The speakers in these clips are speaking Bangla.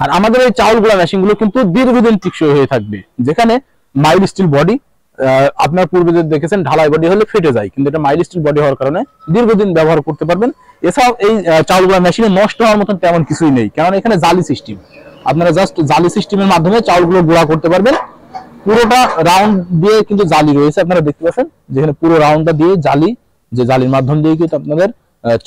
আর আমাদের এই চাউল গুঁড়া মেশিন গুলো কিন্তু দীর্ঘদিন টিকসই হয়ে থাকবে, যেখানে মাইল স্টিল বডি, আপনার পূর্বে যে দেখেছেন ঢালাই বডি হলে ফেটে যায়, কিন্তু এটা মাইল স্টিল বডি হওয়ার কারণে দীর্ঘদিন ব্যবহার করতে পারবেন। এছাড়াও এই চাউল গুঁড়া মেশিনে নষ্ট হওয়ার মতন তেমন কিছুই নেই, কারণ এখানে জালি সিস্টেম। আপনারা জাস্ট জালি সিস্টেমের মাধ্যমে চাউলগুলো গুঁড়া করতে পারবেন। পুরোটা রাউন্ড দিয়ে কিন্তু জালি রয়েছে, আপনারা দেখতে পাচ্ছেন যেখানে পুরো রাউন্ডটা দিয়ে জালি, যে জালির মাধ্যম দিয়ে কিন্তু আপনাদের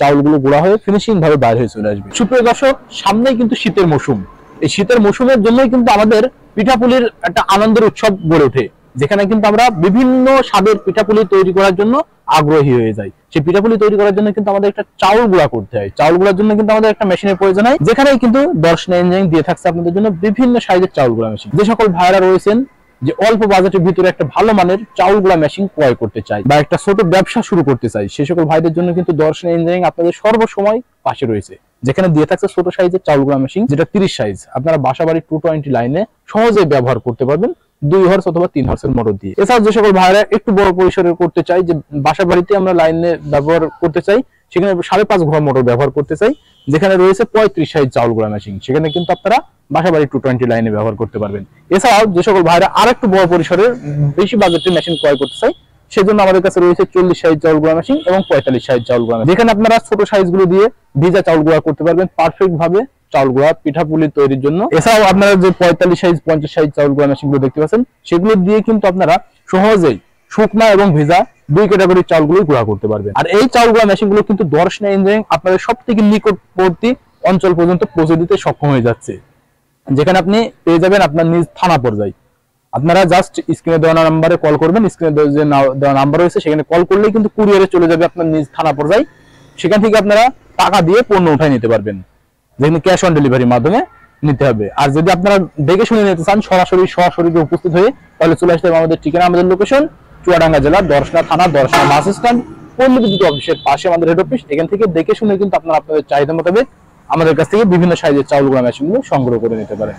চাউলগুলো গুঁড়া হয়ে ফিনিশিং ভাবে বাইরে হয়ে চলে আসবে। সুপ্রিয় দর্শক, সামনেই কিন্তু শীতের মৌসুম। এই শীতের মৌসুমের জন্যই কিন্তু আমাদের পিঠাপুলির একটা আনন্দের উৎসব গড়ে ওঠে, যেখানে কিন্তু আমরা বিভিন্ন স্বাদের পিঠাপুলি তৈরি করার জন্য আগ্রহী হয়ে যাই। সেই পিঠাপুলি তৈরি করার জন্য কিন্তু আমাদের একটা চাউল গুঁড়া করতে হয়। চাউল গুঁড়ার জন্য কিন্তু আমাদের একটা মেশিনের প্রয়োজন হয়, যেখানে কিন্তু দর্শন ইঞ্জিনিয়ারিং দিয়ে থাকছে আপনাদের জন্য বিভিন্ন সাইজের চাউল গুঁড়া মেশিন। যে সকল ভাইরা রয়েছেন যে অল্প বাজেটের ভিতরে একটা ভালো মানের চাউল গুঁড়া মেশিন ক্রয় করতে চাই বা একটা ছোট ব্যবসা শুরু করতে চাই, সেই সকল ভাইদের জন্য কিন্তু দর্শন ইঞ্জিনিয়ারিং আপনাদের সর্বসময় পাশে রয়েছে, যেখানে দিয়ে থাকছে ছোট সাইজের চাউল গুঁড়া মেশিন, যেটা 30 সাইজ। আপনারা বাসাবাড়ি 220 লাইনে সহজেই ব্যবহার করতে পারবেন 2 হর্স অথবা 3 হর্সের মোটর দিয়ে। এছাড়া যে সকল ভাইরা একটু বড় পরিসরে করতে চাই, যে বাসা বাড়িতে আমরা লাইনে ব্যবহার করতে চাই, সেখানে 5.5 ঘোড়া মোটর ব্যবহার করতে চাই, যেখানে রয়েছে 35 সাইজ চাউল গুঁড়া মেশিন, সেখানে কিন্তু আপনারা বাসাবাড়ি 220 লাইনে ব্যবহার করতে পারবেন। এছাড়াও যে সকল ভাইরা আরেকটু বড় পরিসরের বেশি বাজেটের মেশিন ক্রয় করতে চাই, সেজন্য আমাদের কাছে রয়েছে 40 সাইজ চাউল গুঁড়া মেশিন এবং 45 সাইজ চাউল গুঁড়া মেশিন, যেখানে আপনারা ছোট সাইজগুলো দিয়ে ভিজা চাউল গুঁড়া করতে পারবেন পারফেক্ট ভাবে চাউল গুঁড়া পিঠাপুলি তৈরির জন্য। এছাড়াও আপনারা যে 45 সাইজ 50 সাইজ চাউল গুঁড়া মেশিনগুলো দেখতে পাচ্ছেন, সেগুলো দিয়ে কিন্তু আপনারা সহজেই শুকনা এবং ভেজা 2 ক্যাটাগরির চাউলগুলো গুঁড়া করতে পারবেন। আর এই চাউল গুঁড়া মেশিনগুলো কিন্তু দর্শন ইঞ্জিনিয়ারিং আপনাদের সবথেকে নিকটবর্তী অঞ্চল পর্যন্ত পৌঁছে দিতে সক্ষম হয়ে যাচ্ছে, যেখানে আপনি পেয়ে যাবেন আপনার নিজ থানা পর্যায়ে। আপনারা জাস্ট স্ক্রিনে দেওয়া নাম্বারে কল করবেন, স্ক্রিনে যে দেওয়া নাম্বার রয়েছে সেখানে কল করলেই কিন্তু কুরিয়ারে চলে যাবে আপনার নিজ থানা পর্যায়ে। সেখান থেকে আপনারা টাকা দিয়ে পণ্য উঠাই নিতে পারবেন, যেখানে ক্যাশ অন ডেলিভারির মাধ্যমে নিতে হবে। আর যদি আপনারা দেখে শুনে নিতে চান সরাসরি উপস্থিত হয়ে, তাহলে চলে আসতে হবে আমাদের ঠিকানা, আমাদের লোকেশন চুয়াডাঙ্গা জেলার দর্শনা থানা, দর্শনা বাস স্ট্যান্ড, পল্লী বিদ্যুৎ অফিসের পাশে আমাদের হেড অফিস। এখান থেকে দেখে শুনে কিন্তু আপনারা আপনাদের চাহিদা মোতাবেক আমাদের কাছ থেকে বিভিন্ন সাইজের চাউল গুঁড়া মেশিনগুলো সংগ্রহ করে নিতে পারেন।